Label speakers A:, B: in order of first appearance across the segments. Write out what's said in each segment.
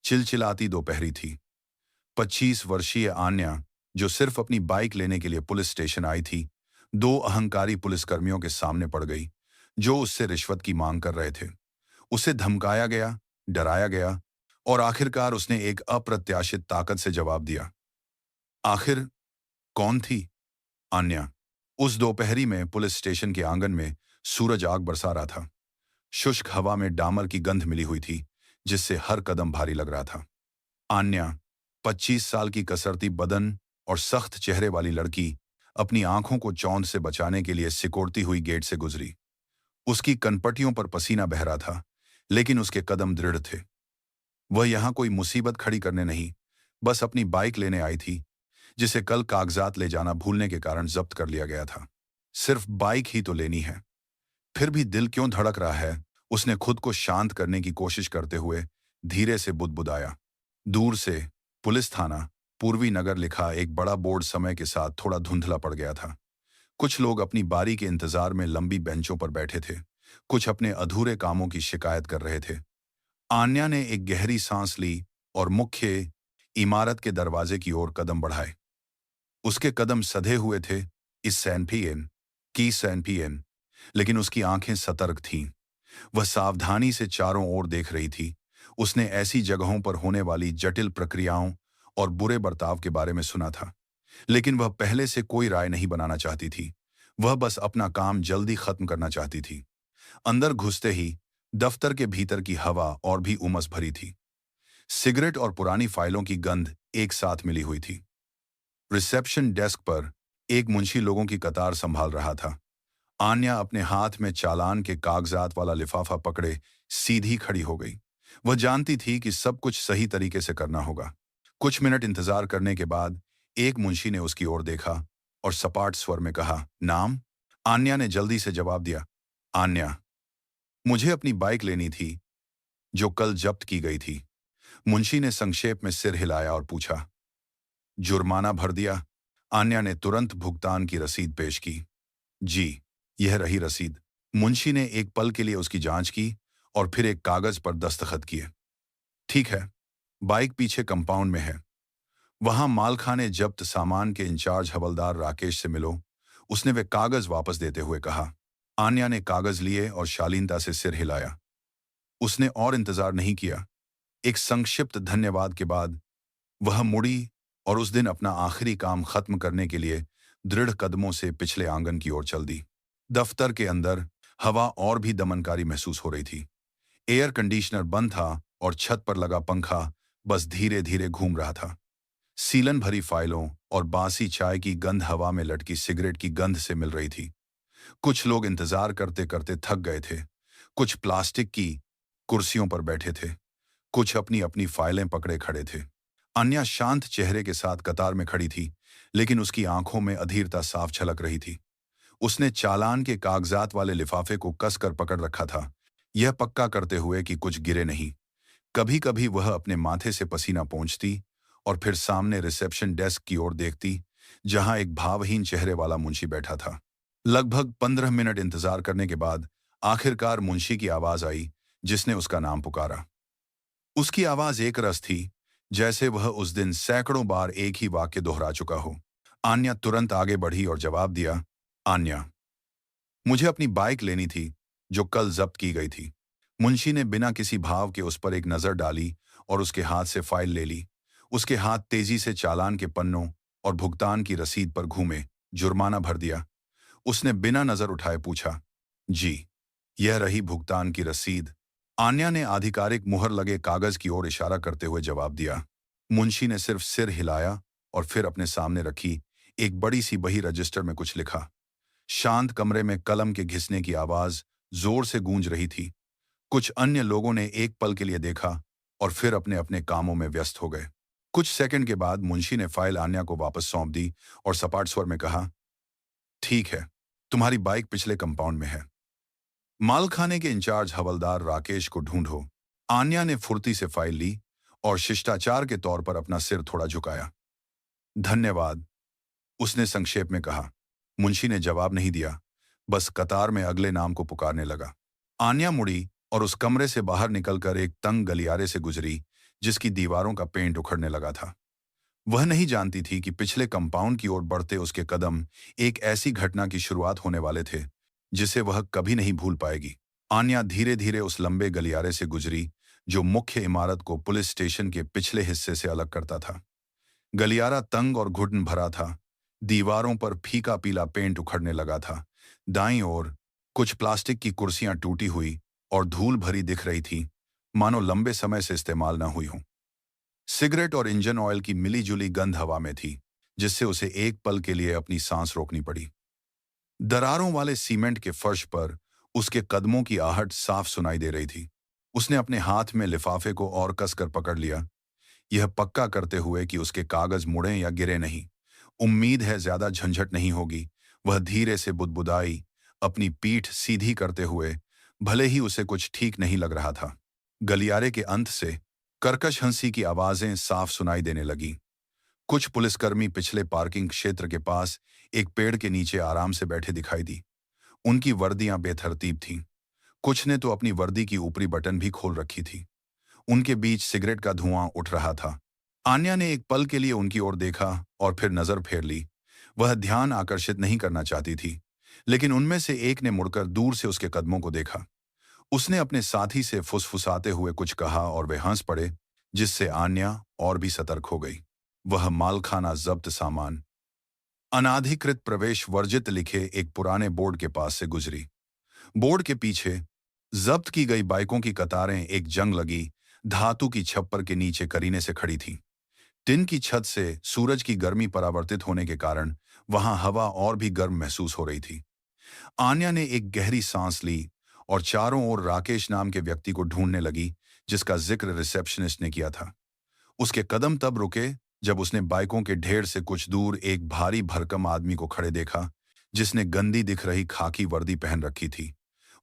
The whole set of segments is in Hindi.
A: चिलचिलाती दोपहरी थी। 25 वर्षीय आन्या, जो सिर्फ अपनी बाइक लेने के लिए पुलिस स्टेशन आई थी, दो अहंकारी पुलिसकर्मियों के सामने पड़ गई, जो उससे रिश्वत की मांग कर रहे थे। उसे धमकाया गया, डराया गया और आखिरकार उसने एक अप्रत्याशित ताकत से जवाब दिया। आखिर कौन थी आन्या? उस दोपहरी में पुलिस स्टेशन के आंगन में सूरज आग बरसा रहा था। शुष्क हवा में डामर की गंध मिली हुई थी, जिससे हर कदम भारी लग रहा था। आन्या, 25 साल की कसरती बदन और सख्त चेहरे वाली लड़की, अपनी आंखों को चौंध से बचाने के लिए सिकोड़ती हुई गेट से गुजरी। उसकी कनपटियों पर पसीना बह रहा था, लेकिन उसके कदम दृढ़ थे। वह यहां कोई मुसीबत खड़ी करने नहीं, बस अपनी बाइक लेने आई थी, जिसे कल कागजात ले जाना भूलने के कारण जब्त कर लिया गया था। सिर्फ बाइक ही तो लेनी है। फिर भी दिल क्यों धड़क रहा है? उसने खुद को शांत करने की कोशिश करते हुए धीरे से बुदबुदाया। दूर से पुलिस थाना पूर्वी नगर लिखा एक बड़ा बोर्ड समय के साथ थोड़ा धुंधला पड़ गया था। कुछ लोग अपनी बारी के इंतजार में लंबी बेंचों पर बैठे थे, कुछ अपने अधूरे कामों की शिकायत कर रहे थे। आन्या ने एक गहरी सांस ली और मुख्य इमारत के दरवाजे की ओर कदम बढ़ाए। उसके कदम सधे हुए थे, इस सैनपीएन की सैनपीएन, लेकिन उसकी आंखें सतर्क थीं। वह सावधानी से चारों ओर देख रही थी। उसने ऐसी जगहों पर होने वाली जटिल प्रक्रियाओं और बुरे बर्ताव के बारे में सुना था, लेकिन वह पहले से कोई राय नहीं बनाना चाहती थी। वह बस अपना काम जल्दी खत्म करना चाहती थी। अंदर घुसते ही दफ्तर के भीतर की हवा और भी उमस भरी थी। सिगरेट और पुरानी फाइलों की गंध एक साथ मिली हुई थी। रिसेप्शन डेस्क पर एक मुंशी लोगों की कतार संभाल रहा था। आन्या अपने हाथ में चालान के कागजात वाला लिफाफा पकड़े सीधी खड़ी हो गई। वह जानती थी कि सब कुछ सही तरीके से करना होगा। कुछ मिनट इंतजार करने के बाद एक मुंशी ने उसकी ओर देखा और सपाट स्वर में कहा, नाम? आन्या ने जल्दी से जवाब दिया, आन्या। मुझे अपनी बाइक लेनी थी, जो कल जब्त की गई थी। मुंशी ने संक्षेप में सिर हिलाया और पूछा, जुर्माना भर दिया? आन्या ने तुरंत भुगतान की रसीद पेश की। जी, यह रही रसीद। मुंशी ने एक पल के लिए उसकी जांच की और फिर एक कागज पर दस्तखत किए। ठीक है, बाइक पीछे कंपाउंड में है। वहां मालखाने जब्त सामान के इंचार्ज हवलदार राकेश से मिलो, उसने वे कागज वापस देते हुए कहा। आन्या ने कागज लिए और शालीनता से सिर हिलाया। उसने और इंतजार नहीं किया। एक संक्षिप्त धन्यवाद के बाद वह मुड़ी और उस दिन अपना आखिरी काम खत्म करने के लिए दृढ़ कदमों से पिछले आंगन की ओर चल दी। दफ्तर के अंदर हवा और भी दमनकारी महसूस हो रही थी। एयर कंडीशनर बंद था और छत पर लगा पंखा बस धीरे धीरे घूम रहा था। सीलन भरी फाइलों और बासी चाय की गंध हवा में लटकी सिगरेट की गंध से मिल रही थी। कुछ लोग इंतजार करते करते थक गए थे। कुछ प्लास्टिक की कुर्सियों पर बैठे थे, कुछ अपनी अपनी फाइलें पकड़े खड़े थे। अन्या शांत चेहरे के साथ कतार में खड़ी थी, लेकिन उसकी आंखों में अधीरता साफ झलक रही थी। उसने चालान के कागजात वाले लिफाफे को कसकर पकड़ रखा था, यह पक्का करते हुए कि कुछ गिरे नहीं। कभी कभी वह अपने माथे से पसीना पोंछती और फिर सामने रिसेप्शन डेस्क की ओर देखती, जहां एक भावहीन चेहरे वाला मुंशी बैठा था। लगभग 15 मिनट इंतजार करने के बाद आखिरकार मुंशी की आवाज आई, जिसने उसका नाम पुकारा। उसकी आवाज एक रस थी, जैसे वह उस दिन सैकड़ों बार एक ही वाक्य दोहरा चुका हो। आन्या तुरंत आगे बढ़ी और जवाब दिया, आन्या, मुझे अपनी बाइक लेनी थी, जो कल जब्त की गई थी। मुंशी ने बिना किसी भाव के उस पर एक नजर डाली और उसके हाथ से फाइल ले ली। उसके हाथ तेजी से चालान के पन्नों और भुगतान की रसीद पर घूमे। जुर्माना भर दिया? उसने बिना नजर उठाए पूछा। जी, यह रही भुगतान की रसीद। आन्या ने आधिकारिक मुहर लगे कागज की ओर इशारा करते हुए जवाब दिया। मुंशी ने सिर्फ सिर हिलाया और फिर अपने सामने रखी एक बड़ी सी बही रजिस्टर में कुछ लिखा। शांत कमरे में कलम के घिसने की आवाज जोर से गूंज रही थी। कुछ अन्य लोगों ने एक पल के लिए देखा और फिर अपने अपने कामों में व्यस्त हो गए। कुछ सेकंड के बाद मुंशी ने फाइल आन्या को वापस सौंप दी और सपाट स्वर में कहा, ठीक है, तुम्हारी बाइक पिछले कंपाउंड में है। मालखाने के इंचार्ज हवलदार राकेश को ढूंढो। आन्या ने फुर्ती से फाइल ली और शिष्टाचार के तौर पर अपना सिर थोड़ा झुकाया। धन्यवाद, उसने संक्षेप में कहा। मुंशी ने जवाब नहीं दिया, बस कतार में अगले नाम को पुकारने लगा। आन्या मुड़ी और उस कमरे से बाहर निकलकर एक तंग गलियारे से गुजरी, जिसकी दीवारों का पेंट उखड़ने लगा था। वह नहीं जानती थी कि पिछले कंपाउंड की ओर बढ़ते उसके कदम एक ऐसी घटना की शुरुआत होने वाले थे जिसे वह कभी नहीं भूल पाएगी। आन्या धीरे धीरे उस लंबे गलियारे से गुजरी जो मुख्य इमारत को पुलिस स्टेशन के पिछले हिस्से से अलग करता था। गलियारा तंग और घुटन भरा था। दीवारों पर फीका पीला पेंट उखड़ने लगा था। दाईं ओर कुछ प्लास्टिक की कुर्सियां टूटी हुई और धूल भरी दिख रही थी, मानो लंबे समय से इस्तेमाल न हुई हों। सिगरेट और इंजन ऑयल की मिली-जुली गंध हवा में थी, जिससे उसे एक पल के लिए अपनी सांस रोकनी पड़ी। दरारों वाले सीमेंट के फर्श पर उसके कदमों की आहट साफ सुनाई दे रही थी। उसने अपने हाथ में लिफाफे को और कसकर पकड़ लिया, यह पक्का करते हुए कि उसके कागज मुड़ें या गिरे नहीं। उम्मीद है ज्यादा झंझट नहीं होगी, वह धीरे से बुदबुदाई, अपनी पीठ सीधी करते हुए, भले ही उसे कुछ ठीक नहीं लग रहा था। गलियारे के अंत से कर्कश हंसी की आवाजें साफ सुनाई देने लगीं। कुछ पुलिसकर्मी पिछले पार्किंग क्षेत्र के पास एक पेड़ के नीचे आराम से बैठे दिखाई दी। उनकी वर्दियां बेतरतीब थीं। कुछ ने तो अपनी वर्दी की ऊपरी बटन भी खोल रखी थी। उनके बीच सिगरेट का धुआं उठ रहा था। आन्या ने एक पल के लिए उनकी ओर देखा और फिर नजर फेर ली। वह ध्यान आकर्षित नहीं करना चाहती थी, लेकिन उनमें से एक ने मुड़कर दूर से उसके कदमों को देखा। उसने अपने साथी से फुसफुसाते हुए कुछ कहा और वे हंस पड़े, जिससे आन्या और भी सतर्क हो गई। वह मालखाना जब्त सामान, अनाधिकृत प्रवेश वर्जित लिखे एक पुराने बोर्ड के पास से गुजरी। बोर्ड के पीछे जब्त की गई बाइकों की कतारें एक जंग लगी धातु की छप्पर के नीचे करीने से खड़ी थीं। टिन की छत से सूरज की गर्मी परावर्तित होने के कारण वहां हवा और भी गर्म महसूस हो रही थी। आन्या ने एक गहरी सांस ली और चारों ओर राकेश नाम के व्यक्ति को ढूंढने लगी, जिसका जिक्र रिसेप्शनिस्ट ने किया था। उसके कदम तब रुके जब उसने बाइकों के ढेर से कुछ दूर एक भारी भरकम आदमी को खड़े देखा, जिसने गंदी दिख रही खाकी वर्दी पहन रखी थी।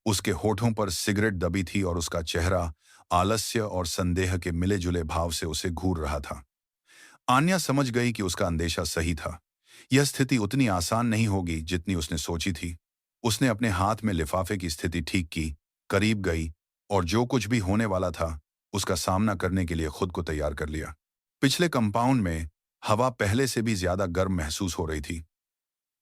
A: उसके होठों पर सिगरेट दबी थी और उसका चेहरा आलस्य और संदेह के मिले जुले भाव से उसे घूर रहा था। आन्या समझ गई कि उसका अंदेशा सही था। यह स्थिति उतनी आसान नहीं होगी जितनी उसने सोची थी। उसने अपने हाथ में लिफाफे की स्थिति ठीक की, करीब गई और जो कुछ भी होने वाला था उसका सामना करने के लिए खुद को तैयार कर लिया। पिछले कंपाउंड में हवा पहले से भी ज्यादा गर्म महसूस हो रही थी।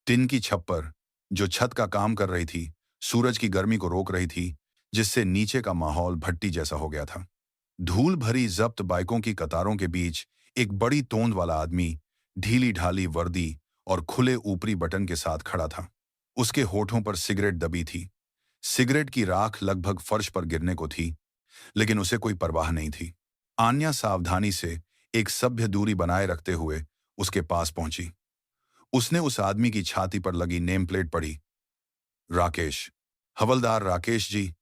A: टिन की छप्पर, जो छत का काम कर रही थी, सूरज की गर्मी को रोक रही थी, जिससे नीचे का माहौल भट्टी जैसा हो गया था। धूल भरी जब्त बाइकों की कतारों के बीच एक बड़ी तोंद वाला आदमी, ढीली ढाली वर्दी और खुले ऊपरी बटन के साथ खड़ा था। उसके होठों पर सिगरेट दबी थी। सिगरेट की राख लगभग फर्श पर गिरने को थी, लेकिन उसे कोई परवाह नहीं थी। आन्या सावधानी से एक सभ्य दूरी बनाए रखते हुए उसके पास पहुंची। उसने उस आदमी की छाती पर लगी नेम प्लेट पढ़ी। राकेश, हवलदार राकेश जी,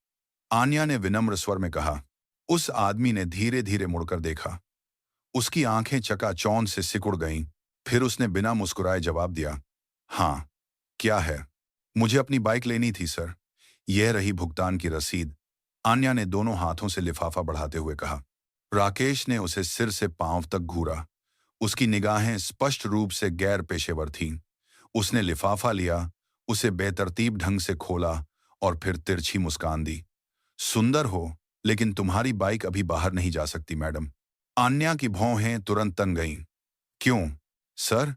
A: आन्या ने विनम्र स्वर में कहा। उस आदमी ने धीरे धीरे मुड़कर देखा। उसकी आंखें चकाचौंध से सिकुड़ गईं। फिर उसने बिना मुस्कुराए जवाब दिया, हाँ, क्या है? मुझे अपनी बाइक लेनी थी सर। यह रही भुगतान की रसीद। आन्या ने दोनों हाथों से लिफाफा बढ़ाते हुए कहा। राकेश ने उसे सिर से पांव तक घूरा। उसकी निगाहें स्पष्ट रूप से गैर पेशेवर थीं। उसने लिफाफा लिया, उसे बेतरतीब ढंग से खोला और फिर तिरछी मुस्कान दी। सुंदर हो, लेकिन तुम्हारी बाइक अभी बाहर नहीं जा सकती मैडम। आन्या की भौहें तुरंत तन गईं। क्यों, सर?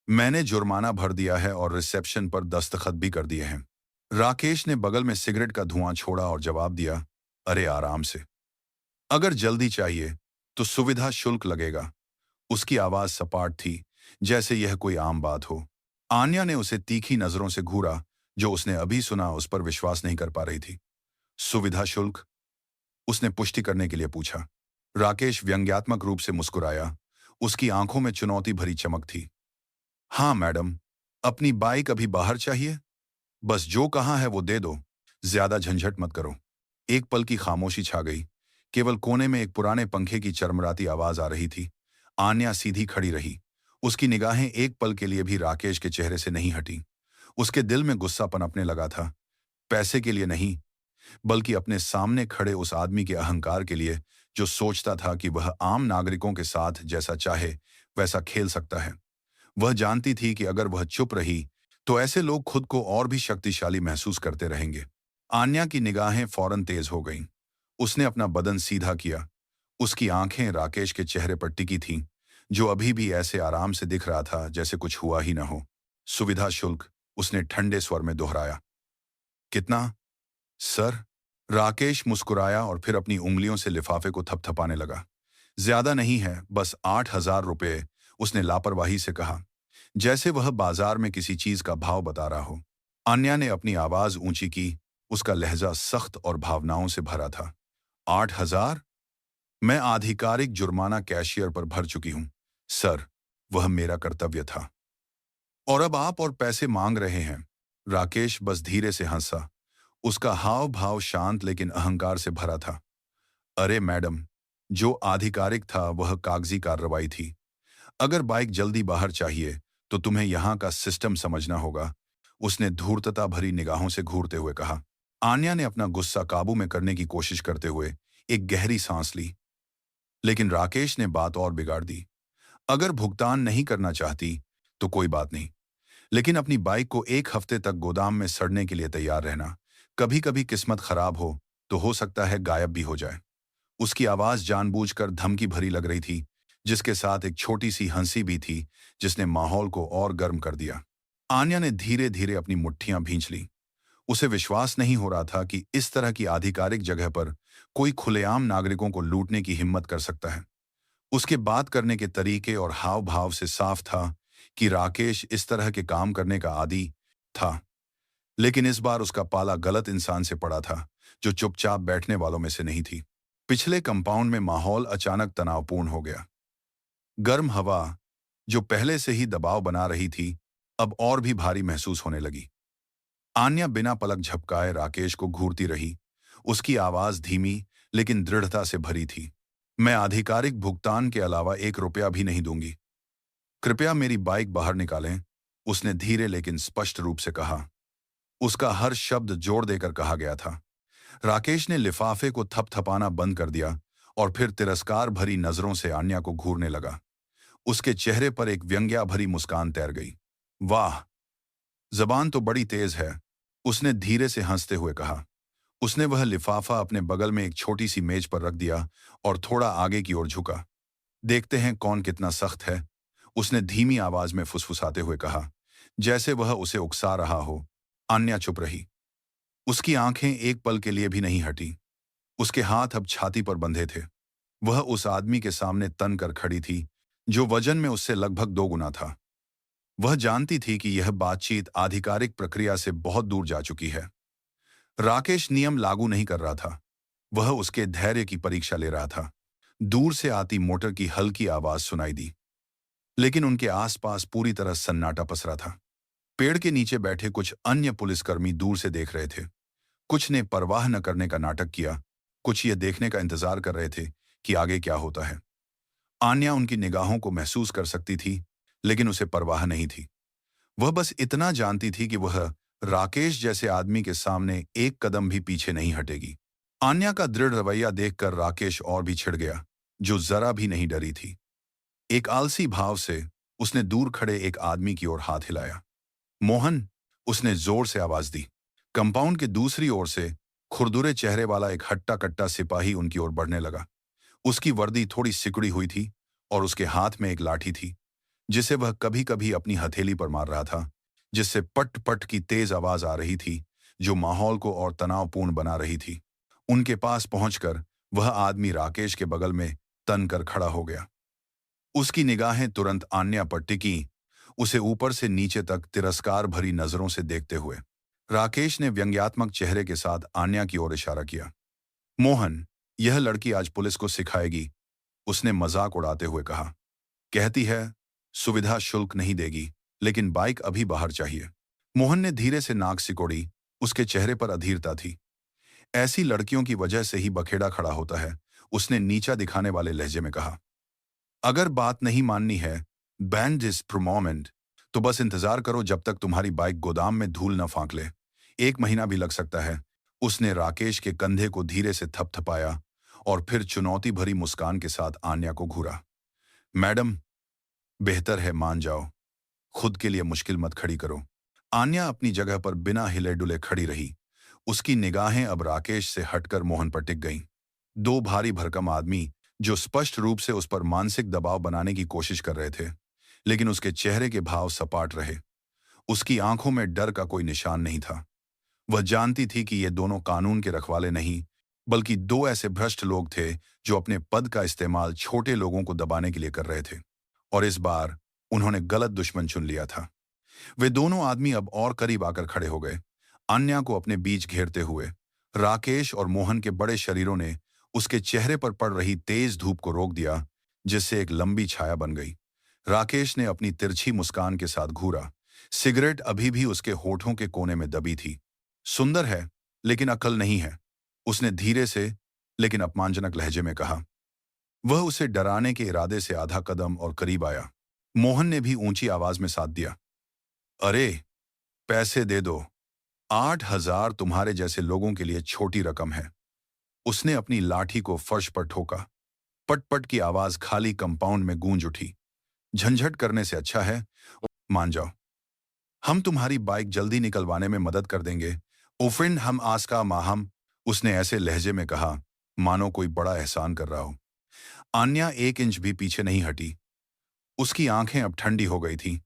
A: मैंने जुर्माना भर दिया है और रिसेप्शन पर दस्तखत भी कर दिए हैं। राकेश ने बगल में सिगरेट का धुआं छोड़ा और जवाब दिया, अरे आराम से। अगर जल्दी चाहिए तो सुविधा शुल्क लगेगा। उसकी आवाज सपाट थी, जैसे यह कोई आम बात हो। आन्या ने उसे तीखी नजरों से घूरा। जो उसने अभी सुना उस पर विश्वास नहीं कर पा रही थी। सुविधा शुल्क? उसने पुष्टि करने के लिए पूछा। राकेश व्यंग्यात्मक रूप से मुस्कुराया। उसकी आंखों में चुनौती भरी चमक थी। हाँ मैडम, अपनी बाइक अभी बाहर चाहिए? बस जो कहा है वो दे दो, ज्यादा झंझट मत करो। एक पल की खामोशी छा गई। केवल कोने में एक पुराने पंखे की चरमराती आवाज आ रही थी। आन्या सीधी खड़ी रही। उसकी निगाहें एक पल के लिए भी राकेश के चेहरे से नहीं हटी। उसके दिल में गुस्सा पनपने लगा था। पैसे के लिए नहीं, बल्कि अपने सामने खड़े उस आदमी के अहंकार के लिए, जो सोचता था कि वह आम नागरिकों के साथ जैसा चाहे वैसा खेल सकता है। वह जानती थी कि अगर वह चुप रही तो ऐसे लोग खुद को और भी शक्तिशाली महसूस करते रहेंगे। आन्या की निगाहें फौरन तेज हो गईं। उसने अपना बदन सीधा किया। उसकी आंखें राकेश के चेहरे पर टिकी थीं, जो अभी भी ऐसे आराम से दिख रहा था जैसे कुछ हुआ ही न हो। सुविधा शुल्क, उसने ठंडे स्वर में दोहराया। कितना, सर? राकेश मुस्कुराया और फिर अपनी उंगलियों से लिफाफे को थपथपाने लगा। ज्यादा नहीं है, बस 8,000 रुपये, उसने लापरवाही से कहा, जैसे वह बाजार में किसी चीज का भाव बता रहा हो। अन्या ने अपनी आवाज ऊंची की, उसका लहजा सख्त और भावनाओं से भरा था। 8,000? मैं आधिकारिक जुर्माना कैशियर पर भर चुकी हूं, सर। वह मेरा कर्तव्य था। और अब आप और पैसे मांग रहे हैं? राकेश बस धीरे से हंसा। उसका हाव भाव शांत लेकिन अहंकार से भरा था। अरे मैडम, जो आधिकारिक था वह कागजी कार्रवाई थी। अगर बाइक जल्दी बाहर चाहिए तो तुम्हें यहाँ का सिस्टम समझना होगा, उसने धूर्तता भरी निगाहों से घूरते हुए कहा। आन्या ने अपना गुस्सा काबू में करने की कोशिश करते हुए एक गहरी सांस ली, लेकिन राकेश ने बात और बिगाड़ दी। अगर भुगतान नहीं करना चाहती तो कोई बात नहीं, लेकिन अपनी बाइक को 1 हफ्ते तक गोदाम में सड़ने के लिए तैयार रहना। कभी कभी किस्मत खराब हो सकता है गायब भी हो जाए। उसकी आवाज जानबूझकर धमकी भरी लग रही थी, जिसके साथ एक छोटी सी हंसी भी थी, जिसने माहौल को और गर्म कर दिया। आन्या ने धीरे धीरे अपनी मुट्ठियां भींच ली। उसे विश्वास नहीं हो रहा था कि इस तरह की आधिकारिक जगह पर कोई खुलेआम नागरिकों को लूटने की हिम्मत कर सकता है। उसके बात करने के तरीके और हाव भाव से साफ था कि राकेश इस तरह के काम करने का आदी था। लेकिन इस बार उसका पाला गलत इंसान से पड़ा था, जो चुपचाप बैठने वालों में से नहीं थी। पिछले कंपाउंड में माहौल अचानक तनावपूर्ण हो गया। गर्म हवा, जो पहले से ही दबाव बना रही थी, अब और भी भारी महसूस होने लगी। आन्या बिना पलक झपकाए राकेश को घूरती रही। उसकी आवाज धीमी लेकिन दृढ़ता से भरी थी। मैं आधिकारिक भुगतान के अलावा 1 रुपया भी नहीं दूंगी। कृपया मेरी बाइक बाहर निकालें, उसने धीरे लेकिन स्पष्ट रूप से कहा। उसका हर शब्द जोर देकर कहा गया था। राकेश ने लिफाफे को थपथपाना बंद कर दिया और फिर तिरस्कार भरी नजरों से आन्या को घूरने लगा। उसके चेहरे पर एक व्यंग्या भरी मुस्कान तैर गई। वाह, जबान तो बड़ी तेज है, उसने धीरे से हंसते हुए कहा। उसने वह लिफाफा अपने बगल में एक छोटी सी मेज पर रख दिया और थोड़ा आगे की ओर झुका। देखते हैं कौन कितना सख्त है, उसने धीमी आवाज में फुसफुसाते हुए कहा, जैसे वह उसे उकसा रहा हो। आन्या चुप रही। उसकी आंखें एक पल के लिए भी नहीं हटी। उसके हाथ अब छाती पर बंधे थे। वह उस आदमी के सामने तन कर खड़ी थी, जो वजन में उससे लगभग 2 गुना था। वह जानती थी कि यह बातचीत आधिकारिक प्रक्रिया से बहुत दूर जा चुकी है। राकेश नियम लागू नहीं कर रहा था, वह उसके धैर्य की परीक्षा ले रहा था। दूर से आती मोटर की हल्की आवाज सुनाई दी, लेकिन उनके आसपास पूरी तरह सन्नाटा पसरा था। पेड़ के नीचे बैठे कुछ अन्य पुलिसकर्मी दूर से देख रहे थे। कुछ ने परवाह न करने का नाटक किया, कुछ ये देखने का इंतजार कर रहे थे कि आगे क्या होता है। आन्या उनकी निगाहों को महसूस कर सकती थी, लेकिन उसे परवाह नहीं थी। वह बस इतना जानती थी कि वह राकेश जैसे आदमी के सामने एक कदम भी पीछे नहीं हटेगी। आन्या का दृढ़ रवैया देखकर राकेश और भी छिड़ गया, जो जरा भी नहीं डरी थी। एक आलसी भाव से उसने दूर खड़े एक आदमी की ओर हाथ हिलाया। मोहन, उसने जोर से आवाज दी। कंपाउंड के दूसरी ओर से खुरदुरे चेहरे वाला एक हट्टा कट्टा सिपाही उनकी ओर बढ़ने लगा। उसकी वर्दी थोड़ी सिकुड़ी हुई थी और उसके हाथ में एक लाठी थी, जिसे वह कभी कभी अपनी हथेली पर मार रहा था, जिससे पट पट की तेज आवाज आ रही थी, जो माहौल को और तनावपूर्ण बना रही थी। उनके पास पहुंचकर वह आदमी राकेश के बगल में तन कर खड़ा हो गया। उसकी निगाहें तुरंत आन्या पर टिकी, उसे ऊपर से नीचे तक तिरस्कार भरी नजरों से देखते हुए। राकेश ने व्यंग्यात्मक चेहरे के साथ आन्या की ओर इशारा किया। मोहन, यह लड़की आज पुलिस को सिखाएगी, उसने मजाक उड़ाते हुए कहा। कहती है सुविधा शुल्क नहीं देगी, लेकिन बाइक अभी बाहर चाहिए। मोहन ने धीरे से नाक सिकोड़ी, उसके चेहरे पर अधीरता थी। ऐसी लड़कियों की वजह से ही बखेड़ा खड़ा होता है, उसने नीचा दिखाने वाले लहजे में कहा। अगर बात नहीं माननी है, बैंड इज प्रोमोमेंट, तो बस इंतजार करो जब तक तुम्हारी बाइक गोदाम में धूल न फांक ले। 1 महीना भी लग सकता है। उसने राकेश के कंधे को धीरे से थपथपाया और फिर चुनौती भरी मुस्कान के साथ आन्या को घूरा। मैडम, बेहतर है मान जाओ, खुद के लिए मुश्किल मत खड़ी करो। आन्या अपनी जगह पर बिना हिले डुले खड़ी रही। उसकी निगाहें अब राकेश से हटकर मोहन पर टिक गईं। 2 भारी भरकम आदमी जो स्पष्ट रूप से उस पर मानसिक दबाव बनाने की कोशिश कर रहे थे। लेकिन उसके चेहरे के भाव सपाट रहे। उसकी आंखों में डर का कोई निशान नहीं था। वह जानती थी कि ये दोनों कानून के रखवाले नहीं, बल्कि दो ऐसे भ्रष्ट लोग थे जो अपने पद का इस्तेमाल छोटे लोगों को दबाने के लिए कर रहे थे। और इस बार उन्होंने गलत दुश्मन चुन लिया था। वे दोनों आदमी अब और करीब आकर खड़े हो गए, अन्या को अपने बीच घेरते हुए। राकेश और मोहन के बड़े शरीरों ने उसके चेहरे पर पड़ रही तेज धूप को रोक दिया, जिससे एक लंबी छाया बन गई। राकेश ने अपनी तिरछी मुस्कान के साथ घूरा। सिगरेट अभी भी उसके होठों के कोने में दबी थी। सुंदर है, लेकिन अकल नहीं है, उसने धीरे से लेकिन अपमानजनक लहजे में कहा। वह उसे डराने के इरादे से आधा कदम और करीब आया। मोहन ने भी ऊंची आवाज में साथ दिया। अरे, पैसे दे दो। 8,000 तुम्हारे जैसे लोगों के लिए छोटी रकम है। उसने अपनी लाठी को फर्श पर ठोका। पट-पट की आवाज खाली कंपाउंड में गूंज उठी। झंझट करने से अच्छा है मान जाओ। हम तुम्हारी बाइक जल्दी निकलवाने में मदद कर देंगे। ओफिन हम आज का माहम, उसने ऐसे लहजे में कहा मानो कोई बड़ा एहसान कर रहा हो। आन्या 1 इंच भी पीछे नहीं हटी। उसकी आंखें अब ठंडी हो गई थीं।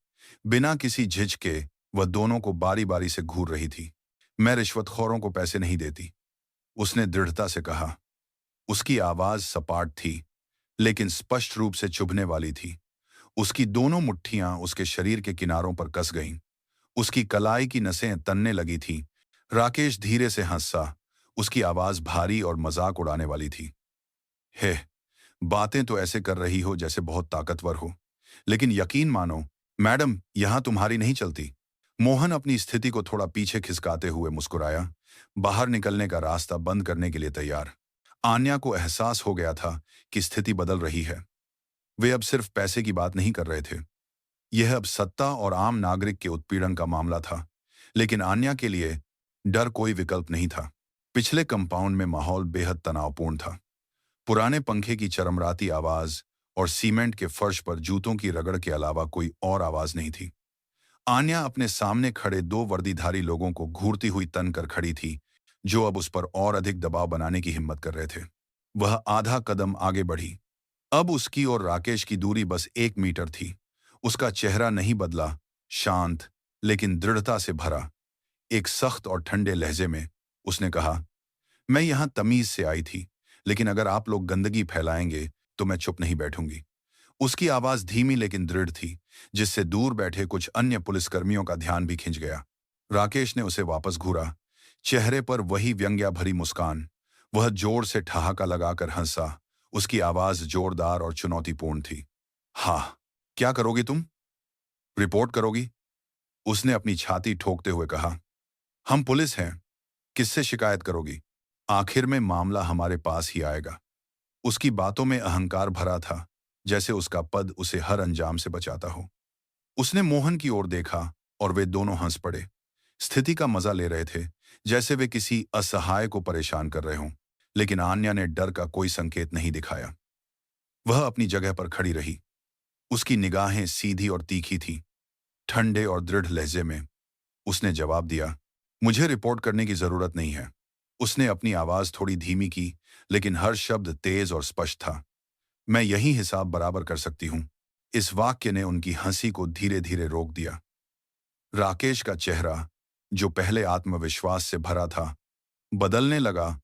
A: बिना किसी झिझके वह दोनों को बारी बारी से घूर रही थी। मैं रिश्वतखोरों को पैसे नहीं देती, उसने दृढ़ता से कहा। उसकी आवाज सपाट थी, लेकिन स्पष्ट रूप से चुभने वाली थी। उसकी दोनों मुट्ठियां उसके शरीर के किनारों पर कस गईं। उसकी कलाई की नसें तनने लगी थीं। राकेश धीरे से हंसा। उसकी आवाज भारी और मजाक उड़ाने वाली थी। हे, बातें तो ऐसे कर रही हो जैसे बहुत ताकतवर हो, लेकिन यकीन मानो मैडम, यहां तुम्हारी नहीं चलती। मोहन अपनी स्थिति को थोड़ा पीछे खिसकाते हुए मुस्कुराया, बाहर निकलने का रास्ता बंद करने के लिए तैयार। आन्या को एहसास हो गया था कि स्थिति बदल रही है। वे अब सिर्फ पैसे की बात नहीं कर रहे थे। यह अब सत्ता और आम नागरिक के उत्पीड़न का मामला था। लेकिन आन्या के लिए डर कोई विकल्प नहीं था। पिछले कंपाउंड में माहौल बेहद तनावपूर्ण था। पुराने पंखे की चरमराती आवाज और सीमेंट के फर्श पर जूतों की रगड़ के अलावा कोई और आवाज नहीं थी। आन्या अपने सामने खड़े दो वर्दीधारी लोगों को घूरती हुई तन कर खड़ी थी, जो अब उस पर और अधिक दबाव बनाने की हिम्मत कर रहे थे। वह आधा कदम आगे बढ़ी। अब उसकी और राकेश की दूरी बस 1 मीटर थी। उसका चेहरा नहीं बदला, शांत लेकिन दृढ़ता से भरा। एक सख्त और ठंडे लहजे में उसने कहा, मैं यहां तमीज से आई थी, लेकिन अगर आप लोग गंदगी फैलाएंगे तो मैं चुप नहीं बैठूंगी। उसकी आवाज धीमी लेकिन दृढ़ थी, जिससे दूर बैठे कुछ अन्य पुलिसकर्मियों का ध्यान भी खिंच गया। राकेश ने उसे वापस घूरा, चेहरे पर वही व्यंग्या भरी मुस्कान। वह जोर से ठहाका लगाकर हंसा। उसकी आवाज जोरदार और चुनौतीपूर्ण थी। हाँ, क्या करोगी तुम? रिपोर्ट करोगी? उसने अपनी छाती ठोकते हुए कहा। हम पुलिस हैं, किससे शिकायत करोगी? आखिर में मामला हमारे पास ही आएगा। उसकी बातों में अहंकार भरा था, जैसे उसका पद उसे हर अंजाम से बचाता हो। उसने मोहन की ओर देखा और वे दोनों हंस पड़े। स्थिति का मजा ले रहे थे, जैसे वे किसी असहाय को परेशान कर रहे हों। लेकिन आन्या ने डर का कोई संकेत नहीं दिखाया। वह अपनी जगह पर खड़ी रही। उसकी निगाहें सीधी और तीखी थीं। ठंडे और दृढ़ लहजे में उसने जवाब दिया, मुझे रिपोर्ट करने की जरूरत नहीं है। उसने अपनी आवाज थोड़ी धीमी की, लेकिन हर शब्द तेज और स्पष्ट था। मैं यही हिसाब बराबर कर सकती हूं। इस वाक्य ने उनकी हंसी को धीरे धीरे रोक दिया। राकेश का चेहरा, जो पहले आत्मविश्वास से भरा था, बदलने लगा,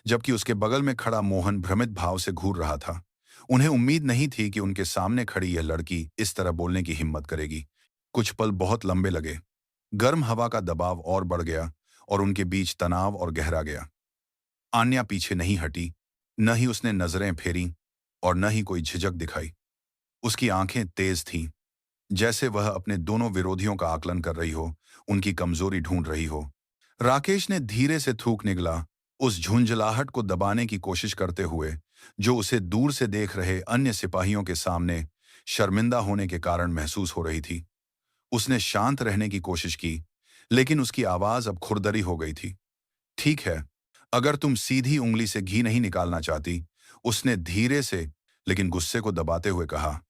A: जबकि उसके बगल में खड़ा मोहन भ्रमित भाव से घूर रहा था। उन्हें उम्मीद नहीं थी कि उनके सामने खड़ी यह लड़की इस तरह बोलने की हिम्मत करेगी। कुछ पल बहुत लंबे लगे। गर्म हवा का दबाव और बढ़ गया और उनके बीच तनाव और गहरा गया। आन्या पीछे नहीं हटी, न ही उसने नजरें फेरी और न ही कोई झिझक दिखाई। उसकी आंखें तेज थीं, जैसे वह अपने दोनों विरोधियों का आकलन कर रही हो, उनकी कमजोरी ढूंढ रही हो। राकेश ने धीरे से थूक निगला, उस झुंझलाहट को दबाने की कोशिश करते हुए, जो उसे दूर से देख रहे अन्य सिपाहियों के सामने शर्मिंदा होने के कारण महसूस हो रही थी। उसने शांत रहने की कोशिश की, लेकिन उसकी आवाज अब खुरदरी हो गई थी। ठीक है, अगर तुम सीधी उंगली से घी नहीं निकालना चाहती, उसने धीरे से लेकिन गुस्से को दबाते हुए कहा,